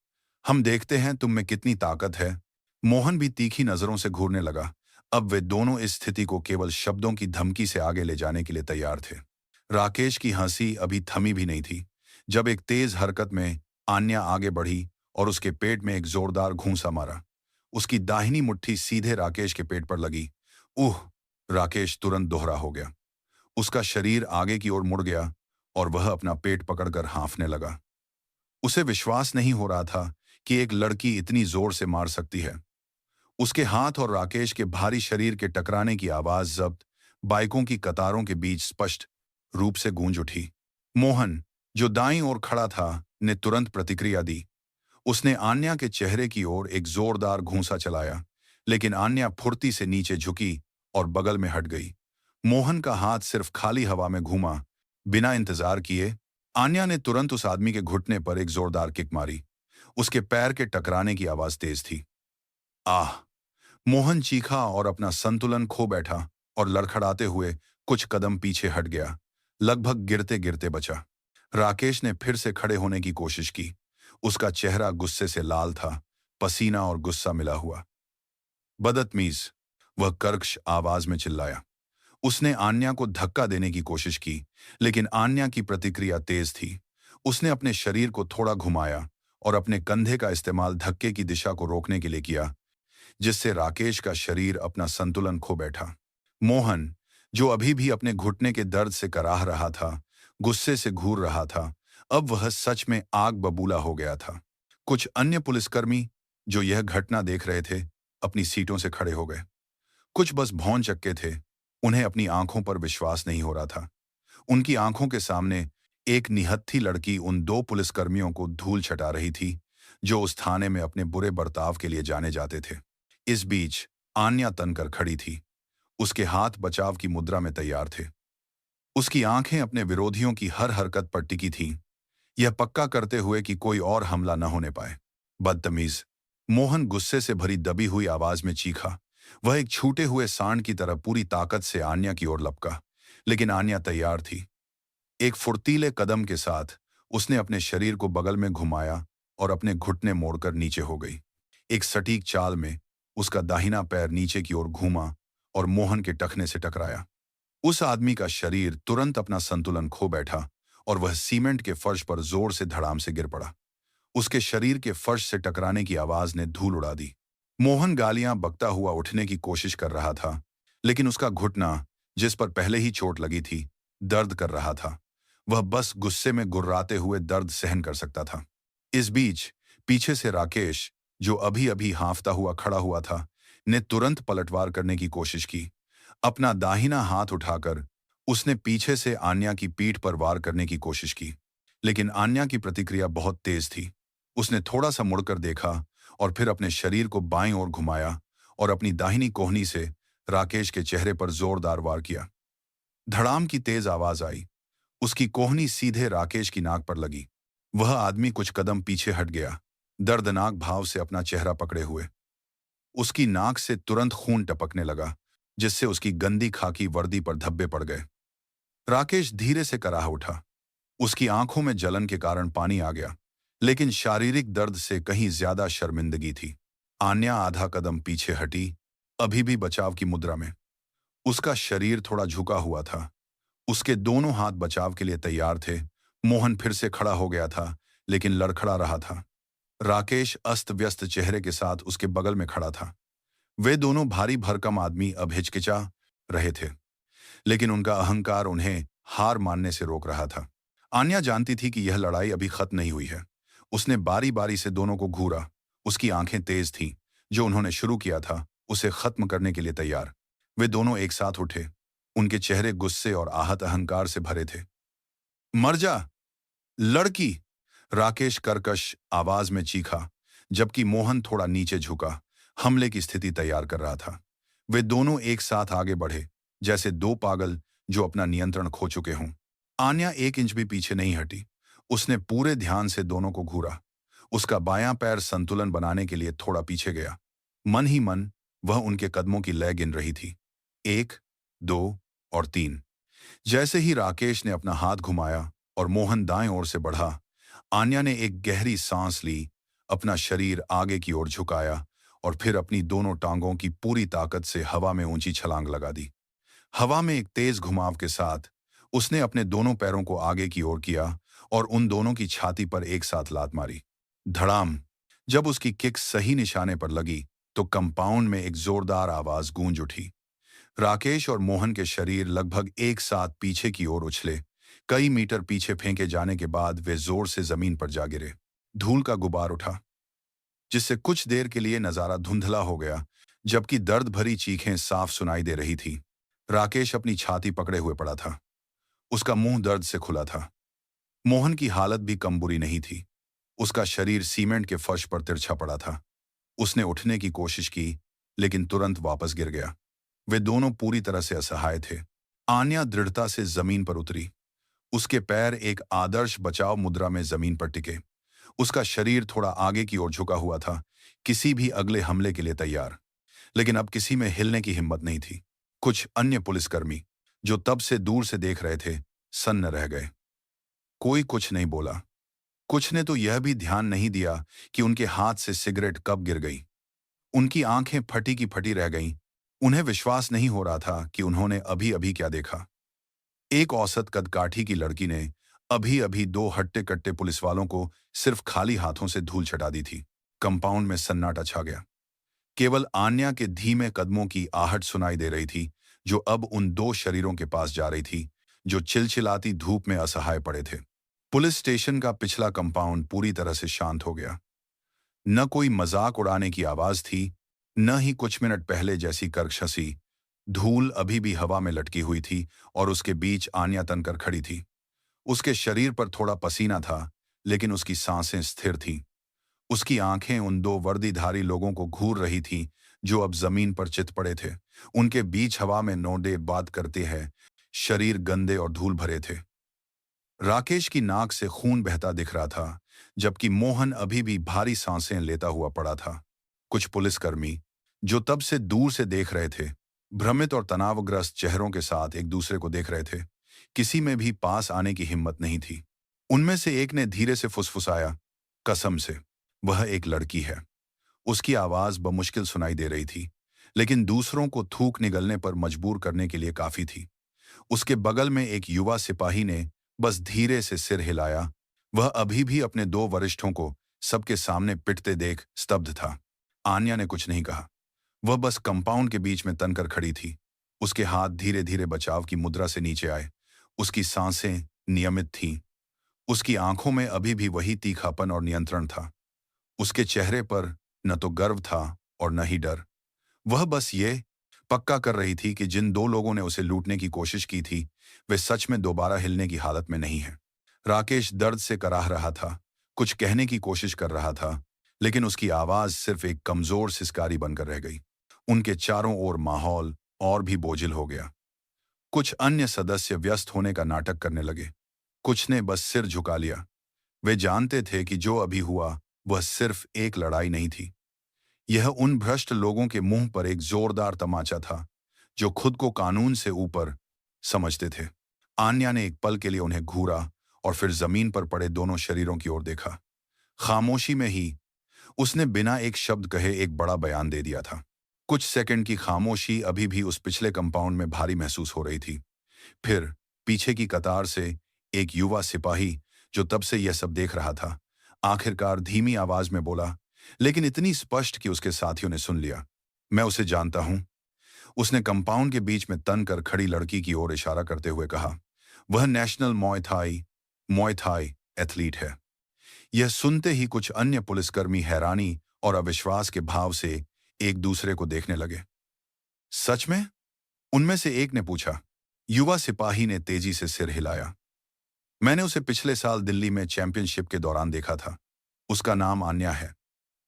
A: हम देखते हैं तुम में कितनी ताकत है। मोहन भी तीखी नजरों से घूरने लगा। अब वे दोनों इस स्थिति को केवल शब्दों की धमकी से आगे ले जाने के लिए तैयार थे। राकेश की हंसी अभी थमी भी नहीं थी, जब एक तेज हरकत में आन्या आगे बढ़ी और उसके पेट में एक जोरदार घूंसा मारा। उसकी दाहिनी मुट्ठी सीधे राकेश के पेट पर लगी। उह! राकेश तुरंत दोहरा हो गया। उसका शरीर आगे की ओर मुड़ गया और वह अपना पेट पकड़कर हाँफने लगा। उसे विश्वास नहीं हो रहा था कि एक लड़की इतनी जोर से मार सकती है। उसके हाथ और राकेश के भारी शरीर के टकराने की आवाज जब्त बाइकों की कतारों के बीच स्पष्ट रूप से गूंज उठी। मोहन, जो दाईं ओर खड़ा था, ने तुरंत प्रतिक्रिया दी। उसने आन्या के चेहरे की ओर एक जोरदार घूंसा चलाया, लेकिन आन्या फुर्ती से नीचे झुकी और बगल में हट गई। मोहन का हाथ सिर्फ खाली हवा में घूमा। बिना इंतजार किए आन्या ने तुरंत उस आदमी के घुटने पर एक जोरदार किक मारी। उसके पैर के टकराने की आवाज तेज थी। आह! मोहन चीखा और अपना संतुलन खो बैठा और लड़खड़ाते हुए कुछ कदम पीछे हट गया, लगभग गिरते गिरते बचा। राकेश ने फिर से खड़े होने की कोशिश की। उसका चेहरा गुस्से से लाल था, पसीना और गुस्सा मिला हुआ। बदतमीज! वह कर्कश आवाज में चिल्लाया। उसने आन्या को धक्का देने की कोशिश की, लेकिन आन्या की प्रतिक्रिया तेज थी। उसने अपने शरीर को थोड़ा घुमाया और अपने कंधे का इस्तेमाल धक्के की दिशा को रोकने के लिए किया, जिससे राकेश का शरीर अपना संतुलन खो बैठा। मोहन, जो अभी भी अपने घुटने के दर्द से कराह रहा था, गुस्से से घूर रहा था, अब वह सच में आग बबूला हो गया था। कुछ अन्य पुलिसकर्मी जो यह घटना देख रहे थे, अपनी सीटों से खड़े हो गए। कुछ बस भौं चक्के थे। उन्हें अपनी आंखों पर विश्वास नहीं हो रहा था। उनकी आंखों के सामने एक निहत्थी लड़की उन दो पुलिसकर्मियों को धूल छटा रही थी, जो उस थाने में अपने बुरे बर्ताव के लिए जाने जाते थे। इस बीच आन्या तनकर खड़ी थी। उसके हाथ बचाव की मुद्रा में तैयार थे। उसकी आंखें अपने विरोधियों की हर हरकत पर टिकी थीं, यह पक्का करते हुए कि कोई और हमला न होने पाए। बदतमीज! मोहन गुस्से से भरी दबी हुई आवाज में चीखा। वह एक छूटे हुए सांड की तरह पूरी ताकत से आन्या की ओर लपका, लेकिन आन्या तैयार थी। एक फुर्तीले कदम के साथ उसने अपने शरीर को बगल में घुमाया और अपने घुटने मोड़कर नीचे हो गई। एक सटीक चाल में उसका दाहिना पैर नीचे की ओर घूमा और मोहन के टखने से टकराया। उस आदमी का शरीर तुरंत अपना संतुलन खो बैठा और वह सीमेंट के फर्श पर जोर से धड़ाम से गिर पड़ा। उसके शरीर के फर्श से टकराने की आवाज ने धूल उड़ा दी। मोहन गालियां बकता हुआ उठने की कोशिश कर रहा था, लेकिन उसका घुटना, जिस पर पहले ही चोट लगी थी, दर्द कर रहा था। वह बस गुस्से में गुर्राते हुए दर्द सहन कर सकता था। इस बीच पीछे से राकेश, जो अभी अभी हांफता हुआ खड़ा हुआ था, ने तुरंत पलटवार करने की कोशिश की। अपना दाहिना हाथ उठाकर उसने पीछे से आन्या की पीठ पर वार करने की कोशिश की, लेकिन आन्या की प्रतिक्रिया बहुत तेज थी। उसने थोड़ा सा मुड़कर देखा और फिर अपने शरीर को बाईं ओर घुमाया और अपनी दाहिनी कोहनी से राकेश के चेहरे पर जोरदार वार किया। धड़ाम की तेज आवाज आई। उसकी कोहनी सीधे राकेश की नाक पर लगी। वह आदमी कुछ कदम पीछे हट गया, दर्दनाक भाव से अपना चेहरा पकड़े हुए। उसकी नाक से तुरंत खून टपकने लगा, जिससे उसकी गंदी खाकी वर्दी पर धब्बे पड़ गए। राकेश धीरे से कराह उठा। उसकी आंखों में जलन के कारण पानी आ गया, लेकिन शारीरिक दर्द से कहीं ज्यादा शर्मिंदगी थी। आन्या आधा कदम पीछे हटी, अभी भी बचाव की मुद्रा में। उसका शरीर थोड़ा झुका हुआ था। उसके दोनों हाथ बचाव के लिए तैयार थे। मोहन फिर से खड़ा हो गया था, लेकिन लड़खड़ा रहा था। राकेश अस्त व्यस्त चेहरे के साथ उसके बगल में खड़ा था। वे दोनों भारी भरकम आदमी अब हिचकिचा रहे थे, लेकिन उनका अहंकार उन्हें हार मानने से रोक रहा था। आन्या जानती थी कि यह लड़ाई अभी खत्म नहीं हुई है। उसने बारी बारी से दोनों को घूरा। उसकी आंखें तेज थीं। जो उन्होंने शुरू किया था, उसे खत्म करने के लिए तैयार। वे दोनों एक साथ उठे। उनके चेहरे गुस्से और आहत अहंकार से भरे थे। मर जा, लड़की! राकेश कर्कश आवाज में चीखा, जबकि मोहन थोड़ा नीचे झुका, हमले की स्थिति तैयार कर रहा था। वे दोनों एक साथ आगे बढ़े, जैसे दो पागल जो अपना नियंत्रण खो चुके हों। आन्या एक इंच भी पीछे नहीं हटी। उसने पूरे ध्यान से दोनों को घूरा। उसका बायां पैर संतुलन बनाने के लिए थोड़ा पीछे गया। मन ही मन वह उनके कदमों की लय गिन रही थी। 1, 2 और 3। जैसे ही राकेश ने अपना हाथ घुमाया और मोहन दाएं ओर से बढ़ा, आन्या ने एक गहरी सांस ली, अपना शरीर आगे की ओर झुकाया और फिर अपनी दोनों टांगों की पूरी ताकत से हवा में ऊंची छलांग लगा दी। हवा में एक तेज घुमाव के साथ उसने अपने दोनों पैरों को आगे की ओर किया और उन दोनों की छाती पर एक साथ लात मारी। धड़ाम। जब उसकी किक सही निशाने पर लगी तो कंपाउंड में एक जोरदार आवाज गूंज उठी। राकेश और मोहन के शरीर लगभग एक साथ पीछे की ओर उछले। कई मीटर पीछे फेंके जाने के बाद वे जोर से जमीन पर जा गिरे। धूल का गुबार उठा, जिससे कुछ देर के लिए नजारा धुंधला हो गया, जबकि दर्द भरी चीखें साफ सुनाई दे रही थी। राकेश अपनी छाती पकड़े हुए पड़ा था। उसका मुंह दर्द से खुला था। मोहन की हालत भी कम बुरी नहीं थी। उसका शरीर सीमेंट के फर्श पर तिरछा पड़ा था। उसने उठने की कोशिश की, लेकिन तुरंत वापस गिर गया। वे दोनों पूरी तरह से असहाय थे। आन्या दृढ़ता से जमीन पर उतरी। उसके पैर एक आदर्श बचाव मुद्रा में जमीन पर टिके। उसका शरीर थोड़ा आगे की ओर झुका हुआ था, किसी भी अगले हमले के लिए तैयार। लेकिन अब किसी में हिलने की हिम्मत नहीं थी। कुछ अन्य पुलिसकर्मी, जो तब से दूर से देख रहे थे, सन्न रह गए। कोई कुछ नहीं बोला। कुछ ने तो यह भी ध्यान नहीं दिया कि उनके हाथ से सिगरेट कब गिर गई। उनकी आंखें फटी की फटी रह गईं। उन्हें विश्वास नहीं हो रहा था कि उन्होंने अभी अभी क्या देखा। एक औसत कदकाठी की लड़की ने अभी अभी दो हट्टे कट्टे पुलिस वालों को सिर्फ खाली हाथों से धूल चटा दी थी। कंपाउंड में सन्नाटा छा गया। केवल आन्या के धीमे कदमों की आहट सुनाई दे रही थी, जो अब उन दो शरीरों के पास जा रही थी, जो चिलचिलाती धूप में असहाय पड़े थे। पुलिस स्टेशन का पिछला कंपाउंड पूरी तरह से शांत हो गया। न कोई मजाक उड़ाने की आवाज थी, न ही कुछ मिनट पहले जैसी कर्कशी। धूल अभी भी हवा में लटकी हुई थी और उसके बीच आन्या तनकर खड़ी थी। उसके शरीर पर थोड़ा पसीना था, लेकिन उसकी सांसें स्थिर थीं। उसकी आंखें उन दो वर्दीधारी लोगों को घूर रही थीं, जो अब जमीन पर चित पड़े थे। उनके बीच हवा में नोडे बात करते हैं, शरीर गंदे और धूल भरे थे। राकेश की नाक से खून बहता दिख रहा था, जबकि मोहन अभी भी भारी सांसें लेता हुआ पड़ा था। कुछ पुलिसकर्मी, जो तब से दूर से देख रहे थे, भ्रमित और तनावग्रस्त चेहरों के साथ एक दूसरे को देख रहे थे। किसी में भी पास आने की हिम्मत नहीं थी। उनमें से एक ने धीरे से फुसफुसाया, कसम से, वह एक लड़की है। उसकी आवाज बमुश्किल सुनाई दे रही थी, लेकिन दूसरों को थूक निगलने पर मजबूर करने के लिए काफी थी। उसके बगल में एक युवा सिपाही ने बस धीरे से सिर हिलाया। वह अभी भी अपने दो वरिष्ठों को सबके सामने पिटते देख स्तब्ध था। आन्या ने कुछ नहीं कहा। वह बस कंपाउंड के बीच में तनकर खड़ी थी। उसके हाथ धीरे धीरे बचाव की मुद्रा से नीचे आए। उसकी सांसें नियमित थीं। उसकी आंखों में अभी भी वही तीखापन और नियंत्रण था। उसके चेहरे पर न तो गर्व था और न ही डर। वह बस ये पक्का कर रही थी कि जिन दो लोगों ने उसे लूटने की कोशिश की थी, वे सच में दोबारा हिलने की हालत में नहीं हैं। राकेश दर्द से कराह रहा था, कुछ कहने की कोशिश कर रहा था, लेकिन उसकी आवाज सिर्फ एक कमजोर सिसकारी बनकर रह गई। उनके चारों ओर माहौल और भी बोझिल हो गया। कुछ अन्य सदस्य व्यस्त होने का नाटक करने लगे। कुछ ने बस सिर झुका लिया। वे जानते थे कि जो अभी हुआ वह सिर्फ एक लड़ाई नहीं थी। यह उन भ्रष्ट लोगों के मुंह पर एक जोरदार तमाचा था, जो खुद को कानून से ऊपर समझते थे। आन्या ने एक पल के लिए उन्हें घूरा और फिर जमीन पर पड़े दोनों शरीरों की ओर देखा। खामोशी में ही उसने बिना एक शब्द कहे एक बड़ा बयान दे दिया था। कुछ सेकंड की खामोशी अभी भी उस पिछले कंपाउंड में भारी महसूस हो रही थी। फिर पीछे की कतार से एक युवा सिपाही, जो तब से यह सब देख रहा था, आखिरकार धीमी आवाज में बोला, लेकिन इतनी स्पष्ट कि उसके साथियों ने सुन लिया, मैं उसे जानता हूं। उसने कंपाउंड के बीच में तन कर खड़ी लड़की की ओर इशारा करते हुए कहा, वह नेशनल मॉय थाई एथलीट है। यह सुनते ही कुछ अन्य पुलिसकर्मी हैरानी और अविश्वास के भाव से एक दूसरे को देखने लगे। सच में? उनमें से एक ने पूछा। युवा सिपाही ने तेजी से सिर हिलाया। मैंने उसे पिछले साल दिल्ली में चैंपियनशिप के दौरान देखा था। उसका नाम आन्या है।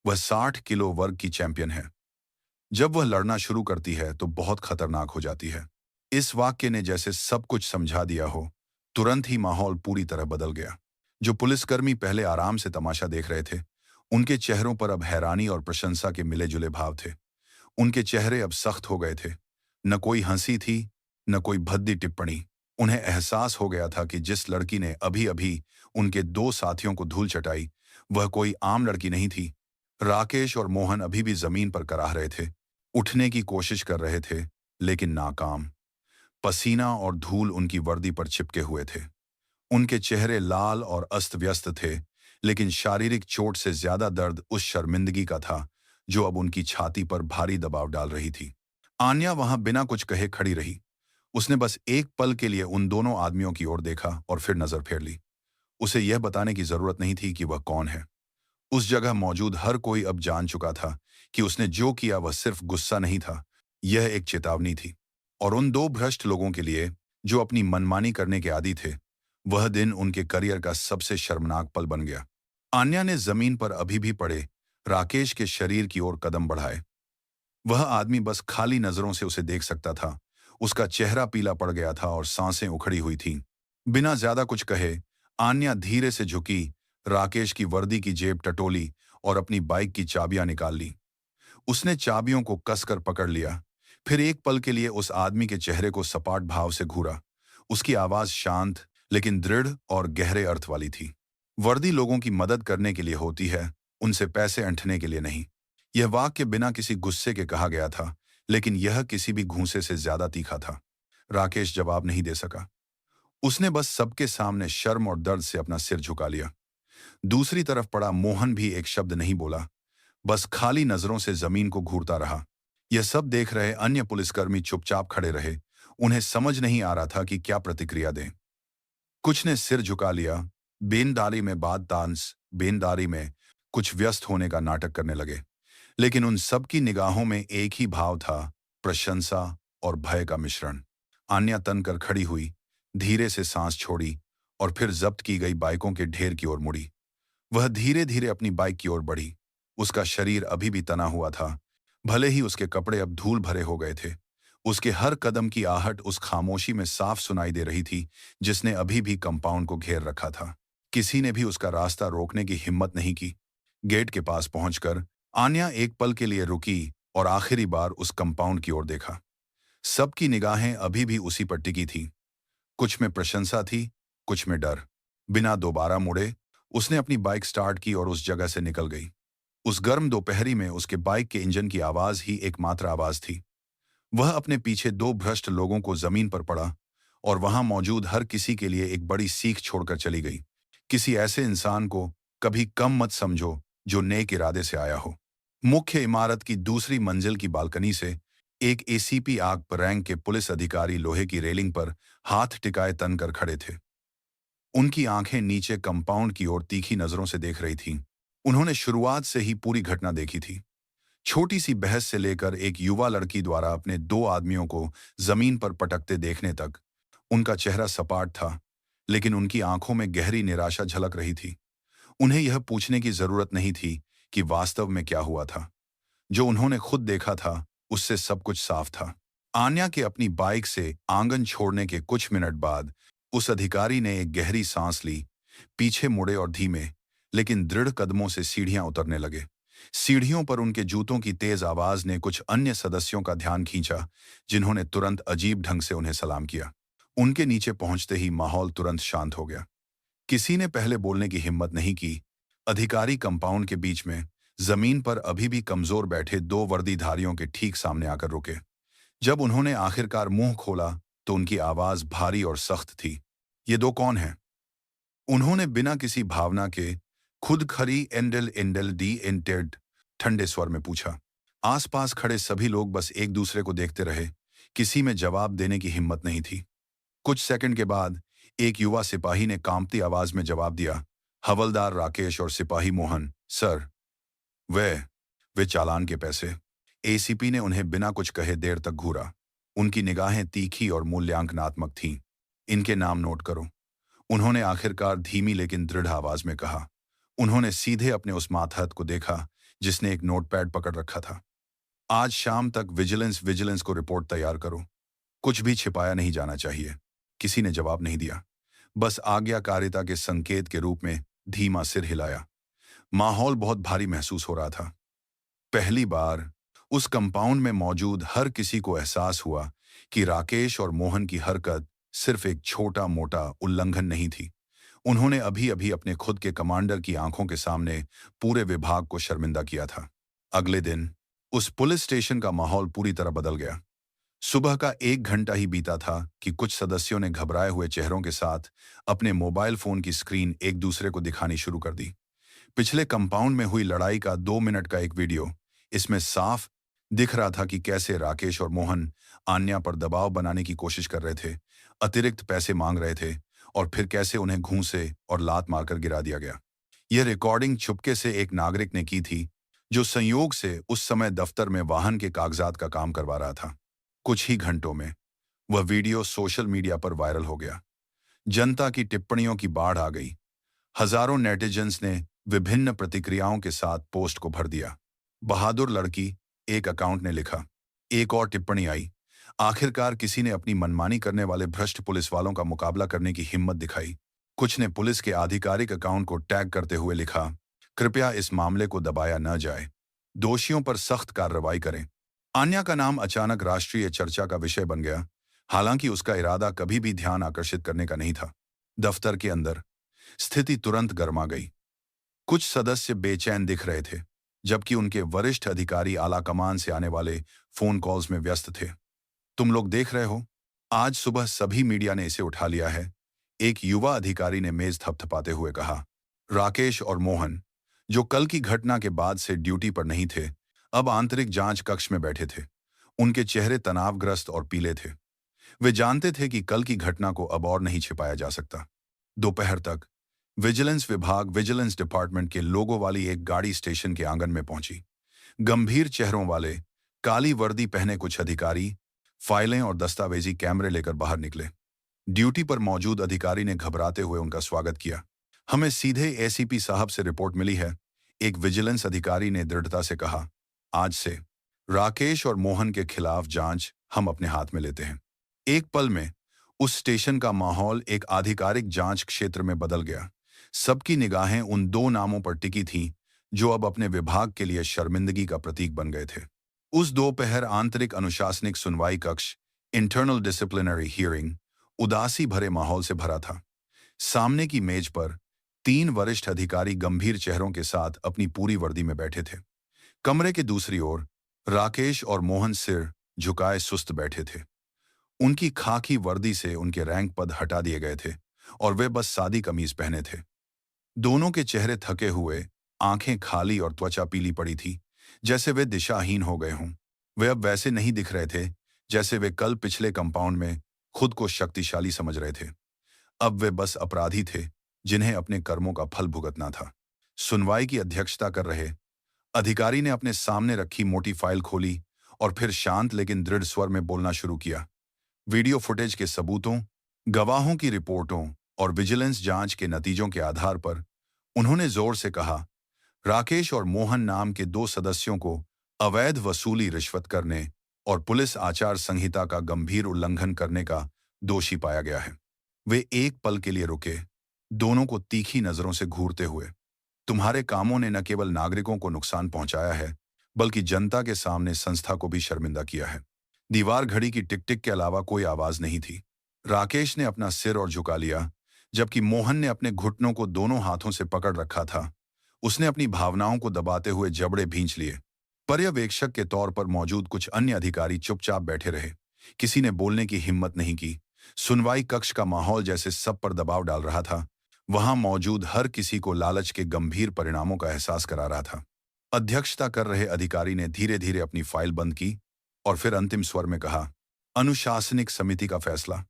A: वह 60 किलो वर्ग की चैंपियन है। जब वह लड़ना शुरू करती है तो बहुत खतरनाक हो जाती है। इस वाक्य ने जैसे सब कुछ समझा दिया हो। तुरंत ही माहौल पूरी तरह बदल गया। जो पुलिसकर्मी पहले आराम से तमाशा देख रहे थे, उनके चेहरों पर अब हैरानी और प्रशंसा के मिले जुले भाव थे। उनके चेहरे अब सख्त हो गए थे। न कोई हंसी थी, न कोई भद्दी टिप्पणी। उन्हें एहसास हो गया था कि जिस लड़की ने अभी अभी उनके दो साथियों को धूल चटाई, वह कोई आम लड़की नहीं थी। राकेश और मोहन अभी भी जमीन पर कराह रहे थे, उठने की कोशिश कर रहे थे, लेकिन नाकाम। पसीना और धूल उनकी वर्दी पर चिपके हुए थे। उनके चेहरे लाल और अस्त व्यस्त थे, लेकिन शारीरिक चोट से ज्यादा दर्द उस शर्मिंदगी का था जो अब उनकी छाती पर भारी दबाव डाल रही थी। आन्या वहां बिना कुछ कहे खड़ी रही। उसने बस एक पल के लिए उन दोनों आदमियों की ओर देखा और फिर नजर फेर ली। उसे यह बताने की जरूरत नहीं थी कि वह कौन है। उस जगह मौजूद हर कोई अब जान चुका था कि उसने जो किया वह सिर्फ गुस्सा नहीं था, यह एक चेतावनी थी। और उन दो भ्रष्ट लोगों के लिए जो अपनी मनमानी करने के आदी थे, वह दिन उनके करियर का सबसे शर्मनाक पल बन गया। आन्या ने जमीन पर अभी भी पड़े राकेश के शरीर की ओर कदम बढ़ाए। वह आदमी बस खाली नजरों से उसे देख सकता था। उसका चेहरा पीला पड़ गया था और सांसें उखड़ी हुई थीं। बिना ज्यादा कुछ कहे आन्या धीरे से झुकी, राकेश की वर्दी की जेब टटोली और अपनी बाइक की चाबियां निकाल ली। उसने चाबियों को कसकर पकड़ लिया, फिर एक पल के लिए उस आदमी के चेहरे को सपाट भाव से घूरा। उसकी आवाज शांत लेकिन दृढ़ और गहरे अर्थ वाली थी। वर्दी लोगों की मदद करने के लिए होती है, उनसे पैसे ऐंठने के लिए नहीं। यह वाक्य बिना किसी गुस्से के कहा गया था, लेकिन यह किसी भी घूंसे से ज्यादा तीखा था। राकेश जवाब नहीं दे सका। उसने बस सबके सामने शर्म और दर्द से अपना सिर झुका लिया। दूसरी तरफ पड़ा मोहन भी एक शब्द नहीं बोला, बस खाली नजरों से जमीन को घूरता रहा। यह सब देख रहे अन्य पुलिसकर्मी चुपचाप खड़े रहे। उन्हें समझ नहीं आ रहा था कि क्या प्रतिक्रिया दें। कुछ ने सिर झुका लिया, बेनदारी में बात डांस, बेनदारी में कुछ व्यस्त होने का नाटक करने लगे। लेकिन उन सब की निगाहों में एक ही भाव था, प्रशंसा और भय का मिश्रण। आन्या तन कर खड़ी हुई, धीरे से सांस छोड़ी और फिर जब्त की गई बाइकों के ढेर की ओर मुड़ी। वह धीरे धीरे अपनी बाइक की ओर बढ़ी। उसका शरीर अभी भी तना हुआ था, भले ही उसके कपड़े अब धूल भरे हो गए थे। उसके हर कदम की आहट उस खामोशी में साफ सुनाई दे रही थी जिसने अभी भी कंपाउंड को घेर रखा था। किसी ने भी उसका रास्ता रोकने की हिम्मत नहीं की। गेट के पास पहुंचकर आन्या एक पल के लिए रुकी और आखिरी बार उस कंपाउंड की ओर देखा। सबकी निगाहें अभी भी उसी पर टिकी थी। कुछ में प्रशंसा थी, कुछ में डर। बिना दोबारा मुड़े उसने अपनी बाइक स्टार्ट की और उस जगह से निकल गई। उस गर्म दोपहरी में उसके बाइक के इंजन की आवाज ही एकमात्र आवाज थी। वह अपने पीछे दो भ्रष्ट लोगों को जमीन पर पड़ा और वहां मौजूद हर किसी के लिए एक बड़ी सीख छोड़कर चली गई। किसी ऐसे इंसान को कभी कम मत समझो जो नेक इरादे से आया हो। मुख्य इमारत की दूसरी मंजिल की बालकनी से एक एसीपी आग पर रैंक के पुलिस अधिकारी लोहे की रेलिंग पर हाथ टिकाए तन कर खड़े थे। उनकी आंखें नीचे कंपाउंड की ओर तीखी नजरों से देख रही थीं। उन्होंने शुरुआत से ही पूरी घटना देखी थी, छोटी सी बहस से लेकर एक युवा लड़की द्वारा अपने दो आदमियों को जमीन पर पटकते देखने तक। उनका चेहरा सपाट था, लेकिन उनकी आंखों में गहरी निराशा झलक रही थी। उन्हें यह पूछने की जरूरत नहीं थी कि वास्तव में क्या हुआ था। जो उन्होंने खुद देखा था उससे सब कुछ साफ था। आन्या के अपनी बाइक से आंगन छोड़ने के कुछ मिनट बाद उस अधिकारी ने एक गहरी सांस ली, पीछे मुड़े और धीमे लेकिन दृढ़ कदमों से सीढ़ियां उतरने लगे। सीढ़ियों पर उनके जूतों की तेज आवाज ने कुछ अन्य सदस्यों का ध्यान खींचा, जिन्होंने तुरंत अजीब ढंग से उन्हें सलाम किया। उनके नीचे पहुंचते ही माहौल तुरंत शांत हो गया। किसी ने पहले बोलने की हिम्मत नहीं की। अधिकारी कंपाउंड के बीच में जमीन पर अभी भी कमजोर बैठे दो वर्दीधारियों के ठीक सामने आकर रुके। जब उन्होंने आखिरकार मुंह खोला तो उनकी आवाज भारी और सख्त थी। ये दो कौन हैं? उन्होंने बिना किसी भावना के खुद खरी एंडल एंडल डी एंटेड ठंडे स्वर में पूछा। आसपास खड़े सभी लोग बस एक दूसरे को देखते रहे। किसी में जवाब देने की हिम्मत नहीं थी। कुछ सेकंड के बाद एक युवा सिपाही ने कांपती आवाज में जवाब दिया, हवलदार राकेश और सिपाही मोहन, सर। वे वे चालान के पैसे। एसीपी ने उन्हें बिना कुछ कहे देर तक घूरा। उनकी निगाहें तीखी और मूल्यांकनात्मक थीं। इनके नाम नोट करो, उन्होंने आखिरकार धीमी लेकिन दृढ़ आवाज में कहा। उन्होंने सीधे अपने उस मातहत को देखा जिसने एक नोटपैड पकड़ रखा था। आज शाम तक विजिलेंस को रिपोर्ट तैयार करो। कुछ भी छिपाया नहीं जाना चाहिए। किसी ने जवाब नहीं दिया, बस आज्ञाकारिता के संकेत के रूप में धीमा सिर हिलाया। माहौल बहुत भारी महसूस हो रहा था। पहली बार उस कंपाउंड में मौजूद हर किसी को एहसास हुआ कि राकेश और मोहन की हरकत सिर्फ एक छोटा मोटा उल्लंघन नहीं थी। उन्होंने अभी अभी अपने खुद के कमांडर की आंखों के सामने पूरे विभाग को शर्मिंदा किया था। अगले दिन उस पुलिस स्टेशन का माहौल पूरी तरह बदल गया। सुबह का 1 घंटा ही बीता था कि कुछ सदस्यों ने घबराए हुए चेहरों के साथ अपने मोबाइल फोन की स्क्रीन एक दूसरे को दिखानी शुरू कर दी। पिछले कंपाउंड में हुई लड़ाई का 2 मिनट का एक वीडियो। इसमें साफ दिख रहा था कि कैसे राकेश और मोहन आन्या पर दबाव बनाने की कोशिश कर रहे थे, अतिरिक्त पैसे मांग रहे थे, और फिर कैसे उन्हें घूंसे और लात मारकर गिरा दिया गया। यह रिकॉर्डिंग चुपके से एक नागरिक ने की थी, जो संयोग से उस समय दफ्तर में वाहन के कागजात का काम करवा रहा था। कुछ ही घंटों में वह वीडियो सोशल मीडिया पर वायरल हो गया। जनता की टिप्पणियों की बाढ़ आ गई। हजारों नेटिजन्स ने विभिन्न प्रतिक्रियाओं के साथ पोस्ट को भर दिया। बहादुर लड़की, एक अकाउंट ने लिखा। एक और टिप्पणी आई। आखिरकार किसी ने अपनी मनमानी करने वाले भ्रष्ट पुलिस वालों का मुकाबला करने की हिम्मत दिखाई। कुछ ने पुलिस के आधिकारिक अकाउंट को टैग करते हुए लिखा, कृपया इस मामले को दबाया न जाए, दोषियों पर सख्त कार्रवाई करें। आन्या का नाम अचानक राष्ट्रीय चर्चा का विषय बन गया, हालांकि उसका इरादा कभी भी ध्यान आकर्षित करने का नहीं था। दफ्तर के अंदर स्थिति तुरंत गर्मा गई। कुछ सदस्य बेचैन दिख रहे थे, जबकि उनके वरिष्ठ अधिकारी आला कमान से आने वाले फोन कॉल्स में व्यस्त थे। तुम लोग देख रहे हो, आज सुबह सभी मीडिया ने इसे उठा लिया है, एक युवा अधिकारी ने मेज थपथपाते हुए कहा। राकेश और मोहन, जो कल की घटना के बाद से ड्यूटी पर नहीं थे, अब आंतरिक जांच कक्ष में बैठे थे। उनके चेहरे तनावग्रस्त और पीले थे। वे जानते थे कि कल की घटना को अब और नहीं छिपाया जा सकता। दोपहर तक विजिलेंस डिपार्टमेंट के लोगों वाली एक गाड़ी स्टेशन के आंगन में पहुंची। गंभीर चेहरों वाले काली वर्दी पहने कुछ अधिकारी फाइलें और दस्तावेजी कैमरे लेकर बाहर निकले। ड्यूटी पर मौजूद अधिकारी ने घबराते हुए उनका स्वागत किया। हमें सीधे एसीपी साहब से रिपोर्ट मिली है, एक विजिलेंस अधिकारी ने दृढ़ता से कहा। आज से राकेश और मोहन के खिलाफ जांच हम अपने हाथ में लेते हैं। एक पल में उस स्टेशन का माहौल एक आधिकारिक जांच क्षेत्र में बदल गया। सबकी निगाहें उन दो नामों पर टिकी थीं, जो अब अपने विभाग के लिए शर्मिंदगी का प्रतीक बन गए थे। उस दोपहर आंतरिक अनुशासनिक सुनवाई कक्ष, इंटरनल डिसिप्लिनरी हियरिंग, उदासी भरे माहौल से भरा था। सामने की मेज पर 3 वरिष्ठ अधिकारी गंभीर चेहरों के साथ अपनी पूरी वर्दी में बैठे थे। कमरे के दूसरी ओर राकेश और मोहन सिर झुकाए सुस्त बैठे थे। उनकी खाकी वर्दी से उनके रैंक पद हटा दिए गए थे और वे बस सादी कमीज पहने थे। दोनों के चेहरे थके हुए, आंखें खाली और त्वचा पीली पड़ी थी, जैसे वे दिशाहीन हो गए हों। वे अब वैसे नहीं दिख रहे थे जैसे वे कल पिछले कंपाउंड में खुद को शक्तिशाली समझ रहे थे। अब वे बस अपराधी थे, जिन्हें अपने कर्मों का फल भुगतना था। सुनवाई की अध्यक्षता कर रहे अधिकारी ने अपने सामने रखी मोटी फाइल खोली और फिर शांत लेकिन दृढ़ स्वर में बोलना शुरू किया। वीडियो फुटेज के सबूतों, गवाहों की रिपोर्टों और विजिलेंस जांच के नतीजों के आधार पर उन्होंने जोर से कहा, राकेश और मोहन नाम के 2 सदस्यों को अवैध वसूली, रिश्वत करने और पुलिस आचार संहिता का गंभीर उल्लंघन करने का दोषी पाया गया है। वे एक पल के लिए रुके, दोनों को तीखी नजरों से घूरते हुए। तुम्हारे कामों ने न केवल नागरिकों को नुकसान पहुंचाया है, बल्कि जनता के सामने संस्था को भी शर्मिंदा किया है। दीवार घड़ी की टिक टिक के अलावा कोई आवाज नहीं थी। राकेश ने अपना सिर और झुका लिया, जबकि मोहन ने अपने घुटनों को दोनों हाथों से पकड़ रखा था। उसने अपनी भावनाओं को दबाते हुए जबड़े भींच लिए। पर्यवेक्षक के तौर पर मौजूद कुछ अन्य अधिकारी चुपचाप बैठे रहे। किसी ने बोलने की हिम्मत नहीं की। सुनवाई कक्ष का माहौल जैसे सब पर दबाव डाल रहा था। वहां मौजूद हर किसी को लालच के गंभीर परिणामों का एहसास करा रहा था। अध्यक्षता कर रहे अधिकारी ने धीरे धीरे अपनी फाइल बंद की और फिर अंतिम स्वर में कहा, अनुशासनिक समिति का फैसला,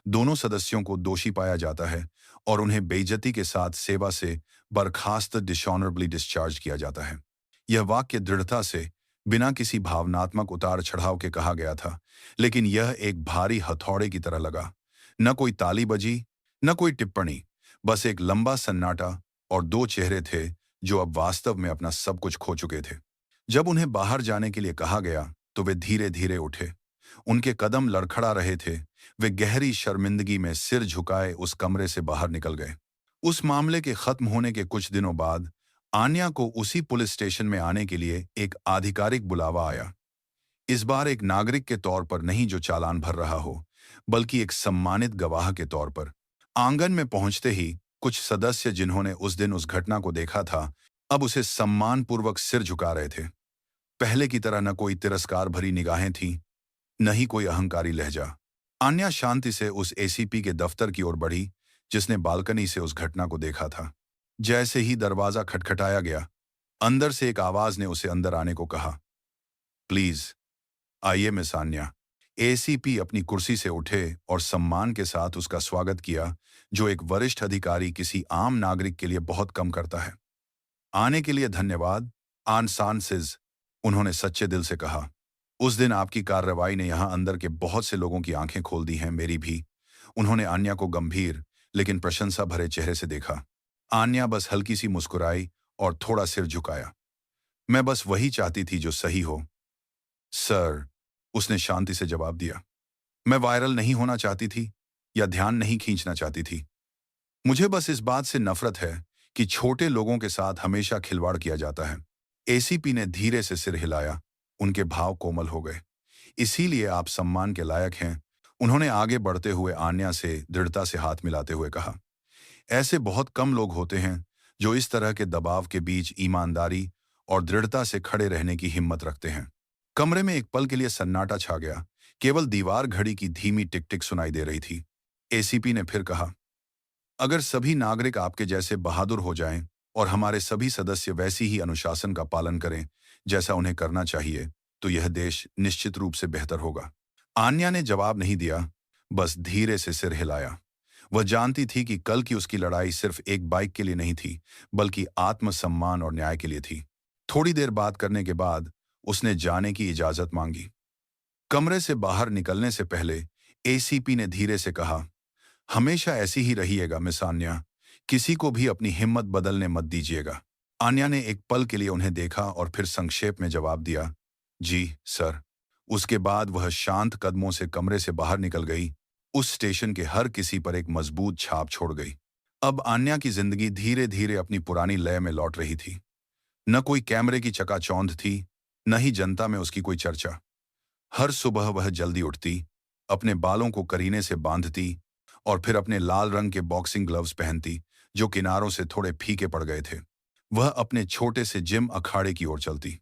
A: दोनों सदस्यों को दोषी पाया जाता है और उन्हें बेइज्जती के साथ सेवा से बर्खास्त, डिसऑनरेबली डिस्चार्ज किया जाता है। यह वाक्य दृढ़ता से, बिना किसी भावनात्मक उतार चढ़ाव के कहा गया था, लेकिन यह एक भारी हथौड़े की तरह लगा। न कोई ताली बजी, न कोई टिप्पणी, बस एक लंबा सन्नाटा और 2 चेहरे थे जो अब वास्तव में अपना सब कुछ खो चुके थे। जब उन्हें बाहर जाने के लिए कहा गया तो वे धीरे धीरे उठे। उनके कदम लड़खड़ा रहे थे। वे गहरी शर्मिंदगी में सिर झुकाए उस कमरे से बाहर निकल गए। उस मामले के खत्म होने के कुछ दिनों बाद आन्या को उसी पुलिस स्टेशन में आने के लिए एक आधिकारिक बुलावा आया। इस बार एक नागरिक के तौर पर नहीं जो चालान भर रहा हो, बल्कि एक सम्मानित गवाह के तौर पर। आंगन में पहुंचते ही कुछ सदस्य जिन्होंने उस दिन उस घटना को देखा था, अब उसे सम्मानपूर्वक सिर झुका रहे थे। पहले की तरह न कोई तिरस्कार भरी निगाहें थीं, न ही कोई अहंकारी लहजा। आन्या शांति से उस एसीपी के दफ्तर की ओर बढ़ी, जिसने बालकनी से उस घटना को देखा था। जैसे ही दरवाजा खटखटाया गया, अंदर से एक आवाज ने उसे अंदर आने को कहा। प्लीज आइए मिस आन्या। एसीपी अपनी कुर्सी से उठे और सम्मान के साथ उसका स्वागत किया, जो एक वरिष्ठ अधिकारी किसी आम नागरिक के लिए बहुत कम करता है। आने के लिए धन्यवाद, आन सांसिज, उन्होंने सच्चे दिल से कहा। उस दिन आपकी कार्रवाई ने यहां अंदर के बहुत से लोगों की आंखें खोल दी हैं, मेरी भी। उन्होंने आन्या को गंभीर लेकिन प्रशंसा भरे चेहरे से देखा। आन्या बस हल्की सी मुस्कुराई और थोड़ा सिर झुकाया। मैं बस वही चाहती थी जो सही हो, सर, उसने शांति से जवाब दिया। मैं वायरल नहीं होना चाहती थी या ध्यान नहीं खींचना चाहती थी। मुझे बस इस बात से नफरत है कि छोटे लोगों के साथ हमेशा खिलवाड़ किया जाता है। एसीपी ने धीरे से सिर हिलाया, उनके भाव कोमल हो गए। इसीलिए आप सम्मान के लायक हैं, उन्होंने आगे बढ़ते हुए आन्या से दृढ़ता से हाथ मिलाते हुए कहा। ऐसे बहुत कम लोग होते हैं जो इस तरह के दबाव के बीच ईमानदारी और दृढ़ता से खड़े रहने की हिम्मत रखते हैं। कमरे में एक पल के लिए सन्नाटा छा गया, केवल दीवार घड़ी की धीमी टिक टिक सुनाई दे रही थी। एसीपी ने फिर कहा, अगर सभी नागरिक आपके जैसे बहादुर हो जाएं और हमारे सभी सदस्य वैसी ही अनुशासन का पालन करें जैसा उन्हें करना चाहिए, तो यह देश निश्चित रूप से बेहतर होगा। आन्या ने जवाब नहीं दिया, बस धीरे से सिर हिलाया। वह जानती थी कि कल की उसकी लड़ाई सिर्फ एक बाइक के लिए नहीं थी, बल्कि आत्मसम्मान और न्याय के लिए थी। थोड़ी देर बात करने के बाद उसने जाने की इजाजत मांगी। कमरे से बाहर निकलने से पहले एसीपी ने धीरे से कहा, हमेशा ऐसी ही रहिएगा मिस आन्या, किसी को भी अपनी हिम्मत बदलने मत दीजिएगा। आन्या ने एक पल के लिए उन्हें देखा और फिर संक्षेप में जवाब दिया, जी सर। उसके बाद वह शांत कदमों से कमरे से बाहर निकल गई, उस स्टेशन के हर किसी पर एक मजबूत छाप छोड़ गई। अब आन्या की जिंदगी धीरे धीरे अपनी पुरानी लय में लौट रही थी। न कोई कैमरे की चकाचौंध थी, न ही जनता में उसकी कोई चर्चा। हर सुबह वह जल्दी उठती, अपने बालों को करीने से बांधती और फिर अपने लाल रंग के बॉक्सिंग ग्लव्स पहनती, जो किनारों से थोड़े फीके पड़ गए थे। वह अपने छोटे से जिम अखाड़े की ओर चलती।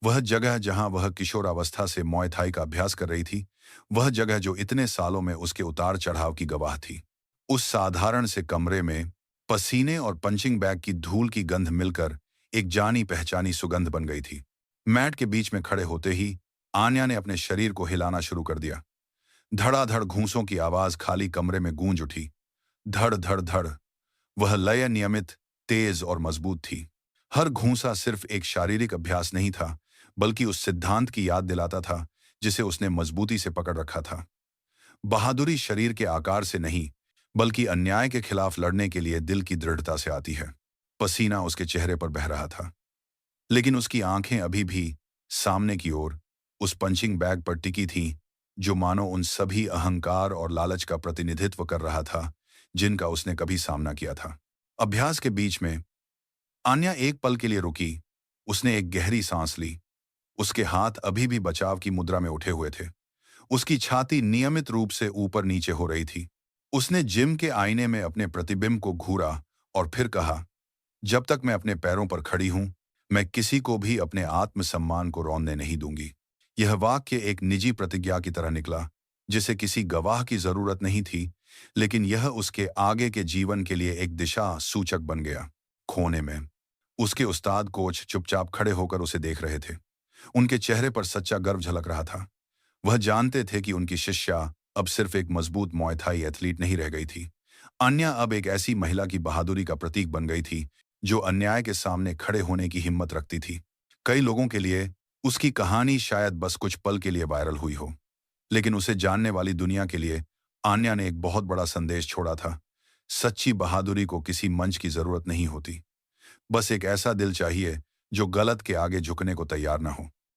A: वह जगह जहां वह किशोरावस्था से मुay थाई का अभ्यास कर रही थी, वह जगह जो इतने सालों में उसके उतार चढ़ाव की गवाह थी। उस साधारण से कमरे में पसीने और पंचिंग बैग की धूल की गंध मिलकर एक जानी पहचानी सुगंध बन गई थी। मैट के बीच में खड़े होते ही आन्या ने अपने शरीर को हिलाना शुरू कर दिया। धड़ाधड़ घूंसों की आवाज खाली कमरे में गूंज उठी। धड़ धड़ धड़। वह लय नियमित, तेज और मजबूत थी। हर घूंसा सिर्फ एक शारीरिक अभ्यास नहीं था, बल्कि उस सिद्धांत की याद दिलाता था जिसे उसने मजबूती से पकड़ रखा था। बहादुरी शरीर के आकार से नहीं, बल्कि अन्याय के खिलाफ लड़ने के लिए दिल की दृढ़ता से आती है। पसीना उसके चेहरे पर बह रहा था, लेकिन उसकी आंखें अभी भी सामने की ओर उस पंचिंग बैग पर टिकी थीं, जो मानो उन सभी अहंकार और लालच का प्रतिनिधित्व कर रहा था जिनका उसने कभी सामना किया था। अभ्यास के बीच में आन्या एक पल के लिए रुकी। उसने एक गहरी सांस ली। उसके हाथ अभी भी बचाव की मुद्रा में उठे हुए थे। उसकी छाती नियमित रूप से ऊपर नीचे हो रही थी। उसने जिम के आईने में अपने प्रतिबिंब को घूरा और फिर कहा, जब तक मैं अपने पैरों पर खड़ी हूं, मैं किसी को भी अपने आत्मसम्मान को रौंदने नहीं दूंगी। यह वाक्य एक निजी प्रतिज्ञा की तरह निकला, जिसे किसी गवाह की जरूरत नहीं थी, लेकिन यह उसके आगे के जीवन के लिए एक दिशा सूचक बन गया। कोने में उसके उस्ताद कोच चुपचाप खड़े होकर उसे देख रहे थे। उनके चेहरे पर सच्चा गर्व झलक रहा था। वह जानते थे कि उनकी शिष्या अब सिर्फ एक मजबूत मुay थाई एथलीट नहीं रह गई थी। अन्या अब एक ऐसी महिला की बहादुरी का प्रतीक बन गई थी, जो अन्याय के सामने खड़े होने की हिम्मत रखती थी। कई लोगों के लिए उसकी कहानी शायद बस कुछ पल के लिए वायरल हुई हो, लेकिन उसे जानने वाली दुनिया के लिए आन्या ने एक बहुत बड़ा संदेश छोड़ा था। सच्ची बहादुरी को किसी मंच की जरूरत नहीं होती, बस एक ऐसा दिल चाहिए जो गलत के आगे झुकने को तैयार न हो।